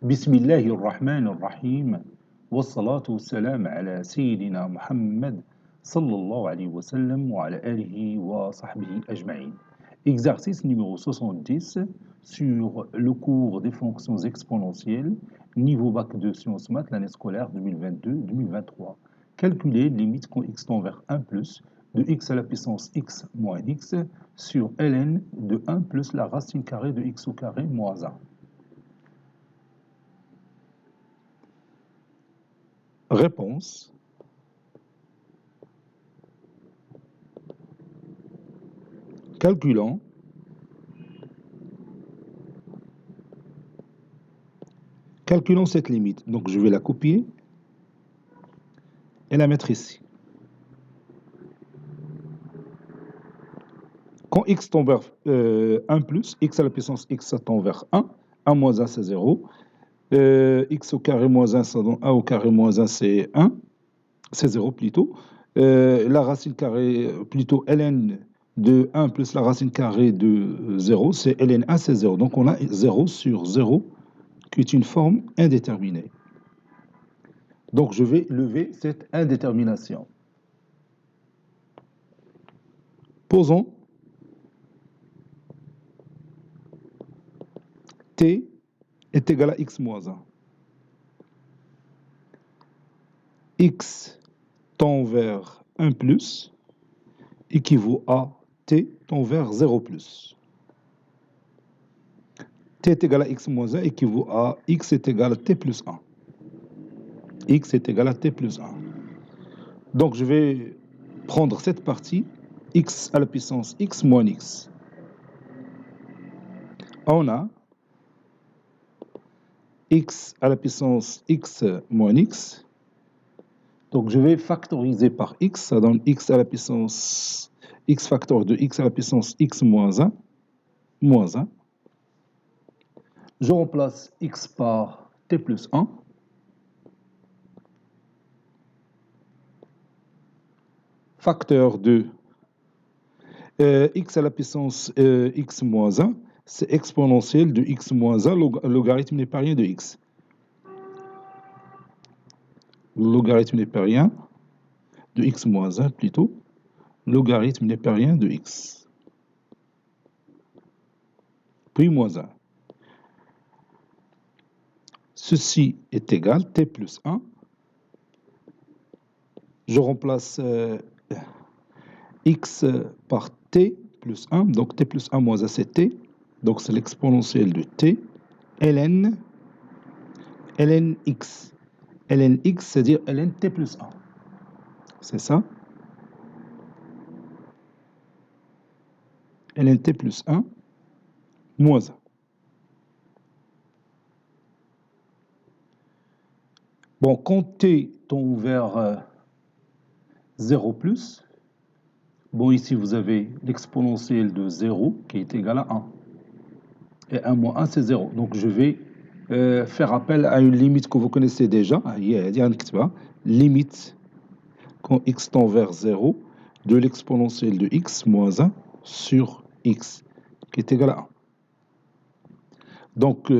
بسم الله الرحمن الرحيم والصلاة والسلام على سيدنا محمد صلى الله عليه وسلم وعلى آله وصحبه أجمعين. Exercice numéro 70 sur le cours des fonctions exponentielles, niveau bac de sciences maths, l'année scolaire 2022-2023. Calculer limite quand x tend vers 1 plus de x à la puissance x moins x sur ln de 1 plus la racine carrée de x au carré moins 1. Réponse. Calculant cette limite. Donc je vais la copier et la mettre ici. Quand x tend vers 1 plus, x à la puissance x ça tend vers 1, 1 moins 1 c'est 0, x au carré moins 1 ça donne 1 au carré moins 1 c'est 1, c'est 0 plutôt. La racine carrée, plutôt ln de 1 plus la racine carrée de 0, c'est ln 1 c'est 0. Donc on a 0 sur 0 qui est une forme indéterminée. Donc je vais lever cette indétermination. Posons t est égal à x moins 1. X tend vers 1 plus équivaut à t tend vers 0 plus. T est égal à x moins 1 équivaut à x est égal à t plus 1. X est égal à t plus 1. Donc je vais prendre cette partie, x à la puissance x moins x. On a x à la puissance x moins x. Donc je vais factoriser par x, ça donne x à la puissance x facteur de x à la puissance x moins 1, moins 1. Je remplace x par t plus 1. Facteur de x à la puissance x moins 1, c'est exponentielle de x moins 1, logarithme népérien de x. Logarithme népérien de x moins 1 plutôt, logarithme népérien de x. Puis moins 1. Ceci est égal, t plus 1. Je remplace x par t plus 1, donc t plus 1 moins 1 c'est t, donc c'est l'exponentielle de t, ln x. ln x, c'est-à-dire ln t plus 1. C'est ça. ln t plus 1 moins 1. Bon, quand t tend vers 0 plus, bon, ici vous avez l'exponentielle de 0 qui est égale à 1. Et 1 moins 1, c'est 0. Donc je vais faire appel à une limite que vous connaissez déjà. Limite quand x tend vers 0 de l'exponentielle de x moins 1 sur x qui est égal à 1. Donc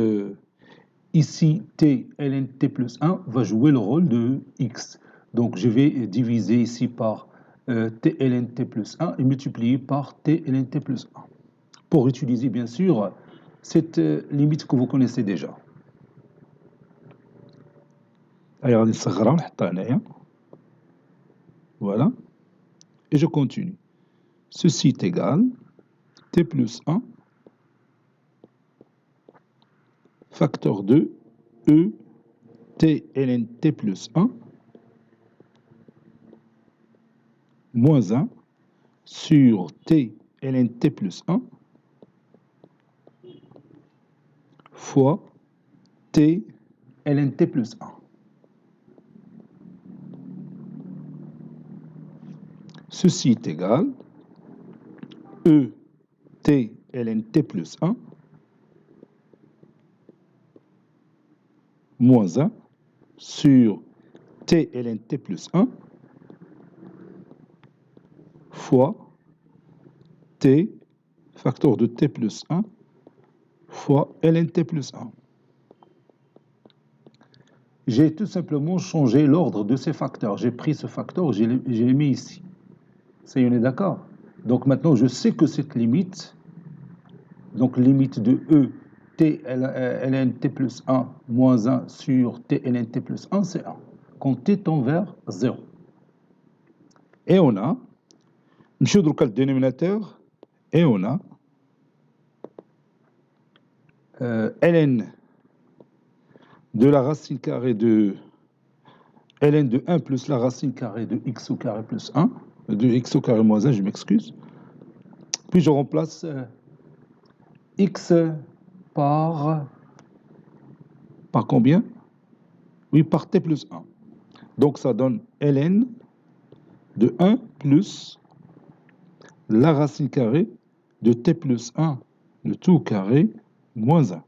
ici, t ln t plus 1 va jouer le rôle de x. Donc je vais diviser ici par t ln t plus 1 et multiplier par t ln t plus 1. Pour utiliser bien sûr cette limite que vous connaissez déjà. Voilà. Et je continue. Ceci est égal t plus 1 facteur de e t ln t plus 1 moins 1 sur t ln t plus 1 fois t ln t plus 1. Ceci est égal e t ln t plus 1 moins 1 sur t ln t plus 1 fois t facteur de t plus 1 fois ln t plus 1. J'ai tout simplement changé l'ordre de ces facteurs. J'ai pris ce facteur, je l'ai mis ici. Ça y est, on est d'accord? Donc maintenant, je sais que cette limite, donc limite de E, t ln t plus 1 moins 1 sur t ln t plus 1, c'est 1. Quand t tend vers 0. Et on a, je le dénominateur, et on a ln de la racine carrée de ln de 1 plus la racine carrée de x au carré plus 1, de x au carré moins 1, je m'excuse. Puis je remplace x par combien? Oui, par t plus 1. Donc ça donne ln de 1 plus la racine carrée de t plus 1, de tout carré, moins 1.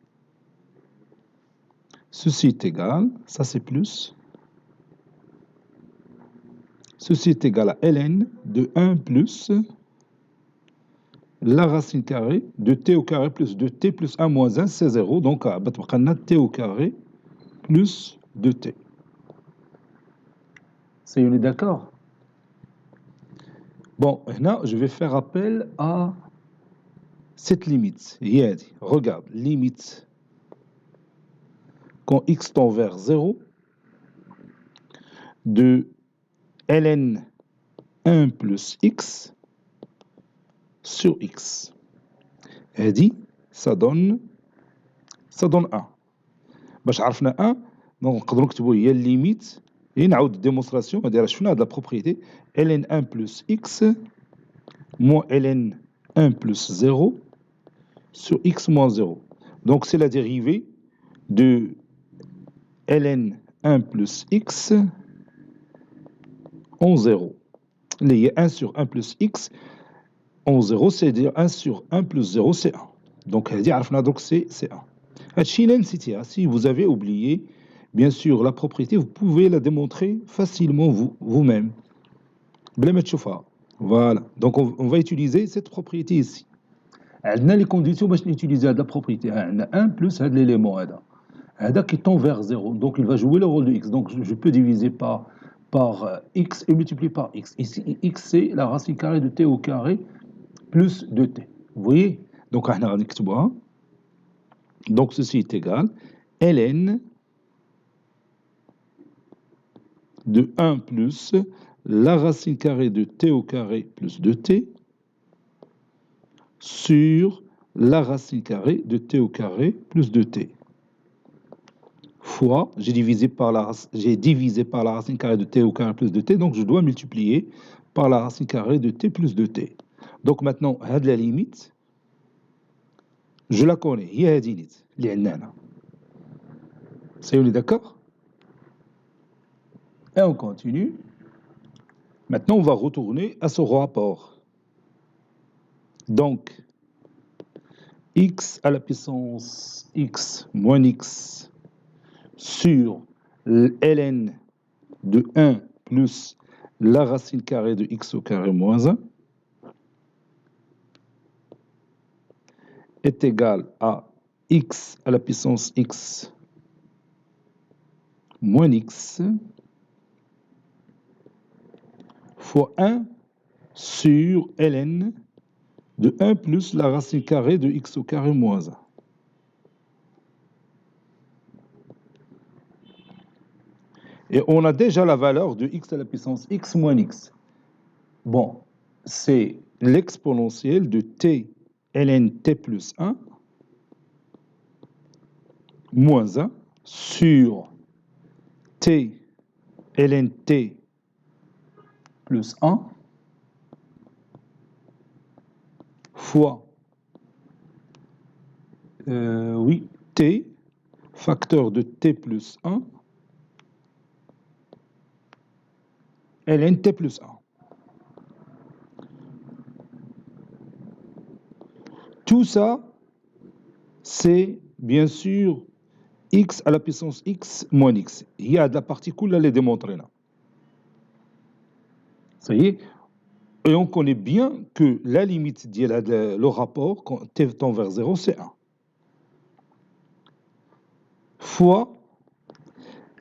Ceci est égal, ça c'est plus. Ceci est égal à ln de 1 plus la racine carrée de t au carré plus de t plus 1 moins 1, c'est 0. Donc, on a t au carré plus 2t. Ça, on est d'accord? Bon, maintenant, je vais faire appel à cette limite. Regarde, limite quand x tend vers 0 de ln 1 plus x sur x. Elle dit, ça donne 1. باش عرفنا 1 دونك نقدروا نكتبوا هي الليميت نعاود الديمونستراسيون ما دايرش شفنا هاد لا بروبريتي ln 1 plus x moins ln 1 plus 0 sur x moins 0. Donc c'est la dérivée de ln 1 plus x en 0. Il y a 1 sur 1 plus x en 0, c'est-à-dire 1 sur 1 plus 0, c'est 1. Donc c'est 1. Si vous avez oublié, bien sûr, la propriété, vous pouvez la démontrer facilement vous-même. Voilà. Donc on va utiliser cette propriété ici. On a les conditions pour utiliser la propriété. On a 1 plus l'élément qui tend vers 0. Donc il va jouer le rôle de x. Donc je peux diviser par x et multiplier par x. Ici, x c'est la racine carrée de t au carré plus 2t. Vous voyez? Donc on a donc ceci est égal ln de 1 plus la racine carrée de t au carré plus 2t sur la racine carrée de t au carré plus 2t fois, j'ai divisé par la racine carrée de t au carré plus 2t, donc je dois multiplier par la racine carrée de t plus 2t. Donc maintenant, la limite, je la connais. Il y a la limite. Ça y est, on est d'accord? Et on continue. Maintenant, on va retourner à ce rapport. Donc, x à la puissance x moins x sur ln de 1 plus la racine carrée de x au carré moins 1 est égal à x à la puissance x moins x fois 1 sur ln de 1 plus la racine carrée de x au carré moins 1. Et on a déjà la valeur de x à la puissance x moins x. Bon, c'est l'exponentielle de t ln t plus 1 moins 1 sur t ln t plus 1 fois t facteur de t plus 1 ln t plus 1. Tout ça, c'est bien sûr x à la puissance x moins x. Il y a de la particule à les démontrer là. Ça y est. Et on connaît bien que la limite le rapport, quand t tend vers 0, c'est 1. Fois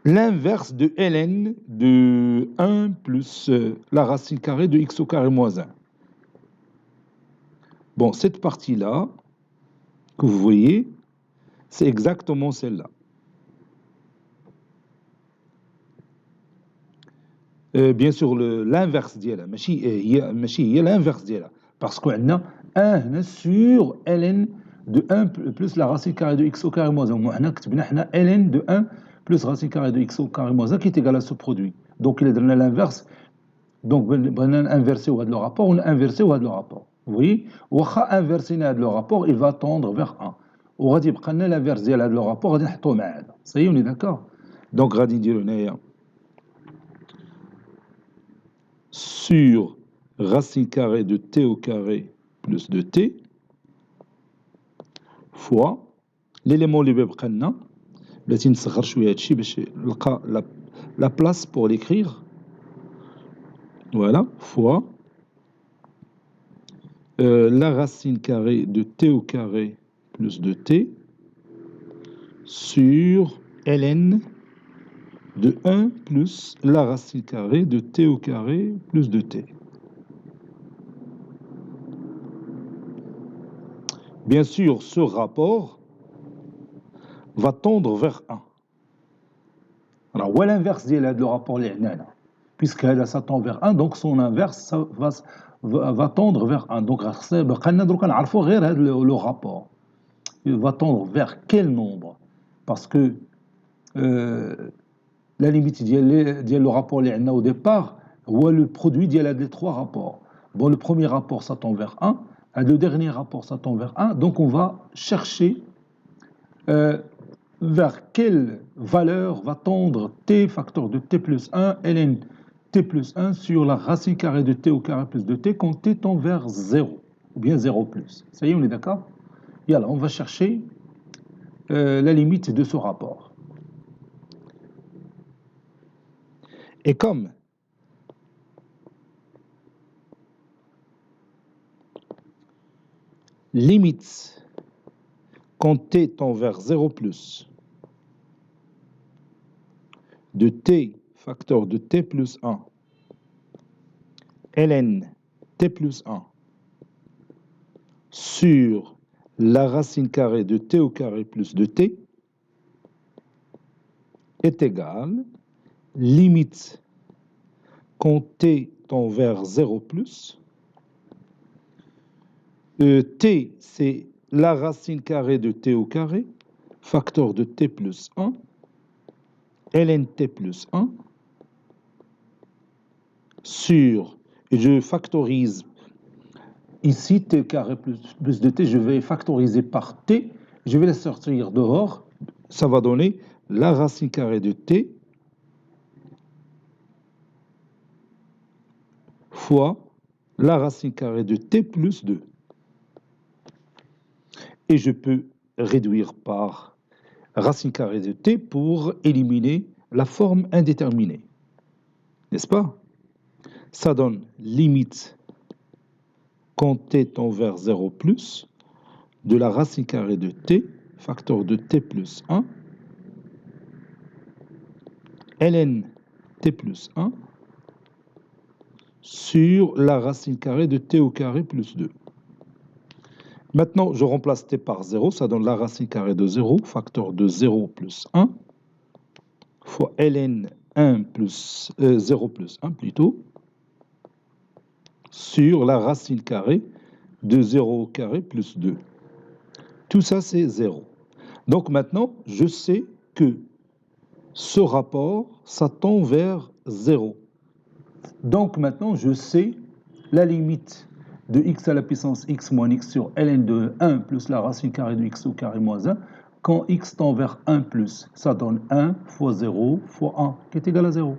l'inverse de ln de 1 plus la racine carrée de x au carré moins 1. Bon, cette partie-là, que vous voyez, c'est exactement celle-là. Bien sûr, l'inverse ديالها ماشي هي l'inverse ديالها parce qu'on a 1 sur ln de 1 plus la racine carrée de x au carré moins 1. وحنا كتبنا حنا ln de 1 plus racine carrée de x au carré moins 1 qui est égal à ce produit. Donc il est donné l'inverse. Donc بغينا inverser هذا le rapport, on a inversé هذا le rapport. Vous voyez, واخا inversينا هذا le rapport, il va tendre vers 1. وغادي يبقى لنا l'inverse ديال هذا le rapport غادي نحطوه مع هذا. Ça y est, on est d'accord. Donc غادي نديرو هنايا sur racine carrée de t au carré plus de t fois l'élément اللي بيبقى لنا بلاتي نصغر شويه هادشي باش نلقى la place pour l'écrire. Voilà, fois la racine carrée de t au carré plus de t sur ln de 1 plus la racine carrée de t au carré plus de t. Bien sûr, ce rapport va tendre vers 1. Alors, où est l'inverse de le rapport linéaire? Puisque ça tend vers 1, donc son inverse va tendre vers 1. Donc, le rapport. Il va tendre vers quel nombre? Parce que la limite du rapport linéaire au départ, ou le produit des trois rapports. Bon, le premier rapport, ça tend vers 1. Le dernier rapport, ça tend vers 1. Donc, on va chercher vers quelle valeur va tendre t facteur de t plus 1 ln t plus 1 sur la racine carrée de t au carré plus de t quand t tend vers 0, ou bien 0 plus. Ça y est, on est d'accord? Et alors, on va chercher la limite de ce rapport. Et comme limite quand t tend vers 0 plus de t facteur de t plus 1 ln t plus 1 sur la racine carrée de t au carré plus de t est égal limite quand t tend vers 0 plus. T, c'est la racine carrée de t au carré, facteur de t plus 1, ln t plus 1, sur, et je factorise ici t carré plus de t, je vais factoriser par t, je vais la sortir dehors, ça va donner la racine carrée de t fois la racine carrée de t plus 2. Et je peux réduire par racine carrée de t pour éliminer la forme indéterminée. N'est-ce pas? Ça donne limite quand t tend vers 0 plus de la racine carrée de t, facteur de t plus 1, ln t plus 1, sur la racine carrée de t au carré plus 2. Maintenant, je remplace t par 0, ça donne la racine carrée de 0, facteur de 0 plus 1, fois ln 1 plus 0 plus 1 plutôt, sur la racine carrée de 0 au carré plus 2. Tout ça, c'est 0. Donc maintenant, je sais que ce rapport, ça tend vers 0. Donc maintenant, je sais la limite de x à la puissance x moins x sur ln de 1 plus la racine carrée de x au carré moins 1. Quand x tend vers 1 plus, ça donne 1 fois 0 fois 1, qui est égal à 0.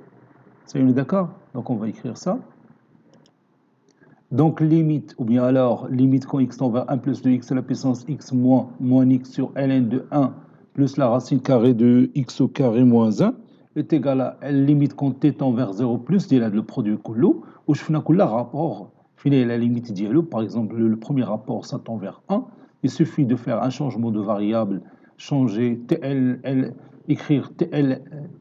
C'est on est d'accord? Donc on va écrire ça. Donc limite, ou bien alors limite quand x tend vers 1 plus de x à la puissance x moins x sur ln de 1 plus la racine carrée de x au carré moins 1 est égal à limite quand t tend vers 0 plus, il y a le produit كله, où je fais un rapport, la limite dialogue, par exemple le premier rapport ça tend vers 1, il suffit de faire un changement de variable, changer écrire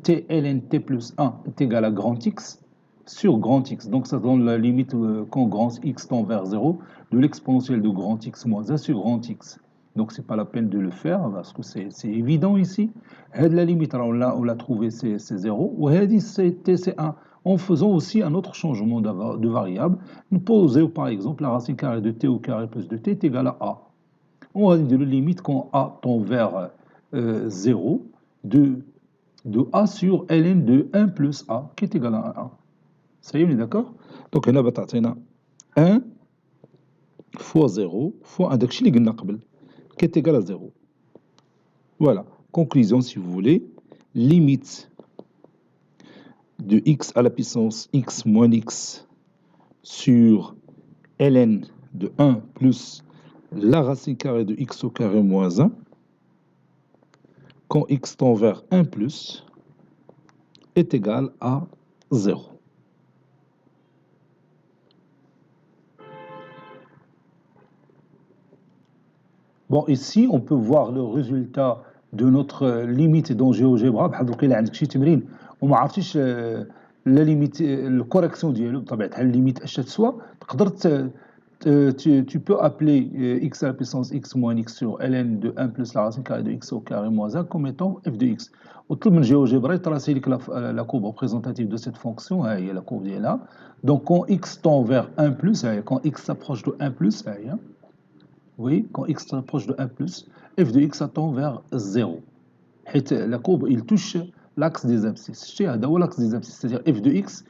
TLNT plus 1 est égal à grand X sur grand X. Donc ça donne la limite quand grand X tend vers 0 de l'exponentielle de grand X moins 1 sur grand X. Donc c'est pas la peine de le faire parce que c'est évident ici. La limite, alors on l'a trouvé, c'est 0. Et c'est 1. En faisant aussi un autre changement de variable, nous posons par exemple la racine carrée de t au carré plus de t est égal à a. On va dire la limite quand a tend vers 0 de a sur ln de 1 plus a qui est égal à 1. Ça y est, on est d'accord? Donc هنا بتعطينا 1 fois 0 fois 1 داكشي اللي قلنا قبل qui est égal à 0. Voilà. Conclusion, si vous voulez, limite de x à la puissance x moins x sur ln de 1 plus la racine carrée de x au carré moins 1 quand x tend vers 1 plus est égal à 0. Bon, ici, on peut voir le résultat de notre limite dans GeoGebra. بحال دوك إلا عندك شي تمرين وما عرفتيش لا ليميت الكوريكسيون ديالو بطبيعتها الليميت اش تسوى تقدر tu peux appeler x à la puissance x moins x sur ln de 1 plus la racine carrée de x au carré moins 1 comme étant f de x. وطلب من GeoGebra يتراسي لك la courbe représentative de cette fonction, ها هي la courbe ديالها. Donc quand x tend vers 1 plus, quand x s'approche de 1 plus, ها هي. Oui, quand x s'approche de 1 plus, f de x tend vers 0. La courbe, il touche l'axe des abscisses. L'axe des abscisses, c'est-à-dire f de x,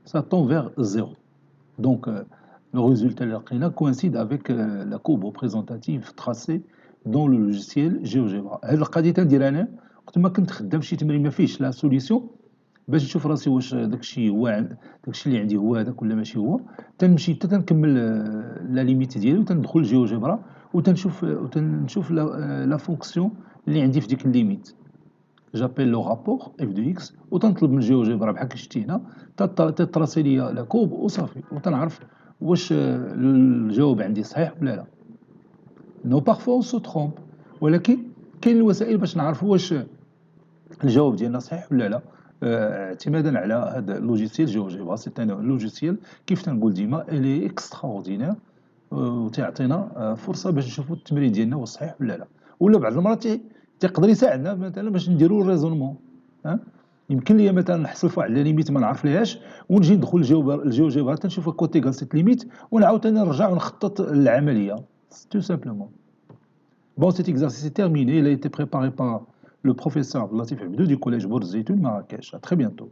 ça tend vers 0. Donc, le résultat coïncide avec la courbe représentative tracée dans le logiciel GeoGebra. هاد القضيه تندير انا وقت ما كنت خدام شي تمرين ما فيهش لا سوليسيون باش نشوف راسي واش داكشي هو داكشي اللي عندي هو هذاك ولا ماشي هو تنمشي حتى تنكمل لا ليميت ديالي وتندخل جيوجبرا وتنشوف لا فونكسيون اللي عندي في ديك الليميت جابيل لو رابور اف دو اكس وتنطلب من جيوجبرا بحال كشتي هنا تتراسي ليا لا كوب وصافي وتنعرف واش الجواب عندي صحيح ولا لا. نو بارفوا سو ترومب ولكن كاين الوسائل باش نعرفوا واش الجواب ديالنا صحيح ولا لا اعتمادا على هذا اللوجيسيال جيوجبرا. سي ان لوجيسيال كيف تنقول ديما الي اكستراوردينير وتعطينا فرصه باش نشوفوا التمرين ديالنا واش صحيح ولا لا. ولا بعض المرات تيقدر يساعدنا مثلا باش نديروا الريزونمون. يمكن لي مثلا نحصل فواحد لا ليميت ما نعرف ليهاش ونجي ندخل الجيوجبرا تنشوف كوتي كال سيت ليميت ونعاود نرجع ونخطط العمليه tout simplement. Bon, cet exercice est terminé. Il a été préparé par le professeur Latif Abdou du collège Bourz Zeytoun Marrakech. À très bientôt.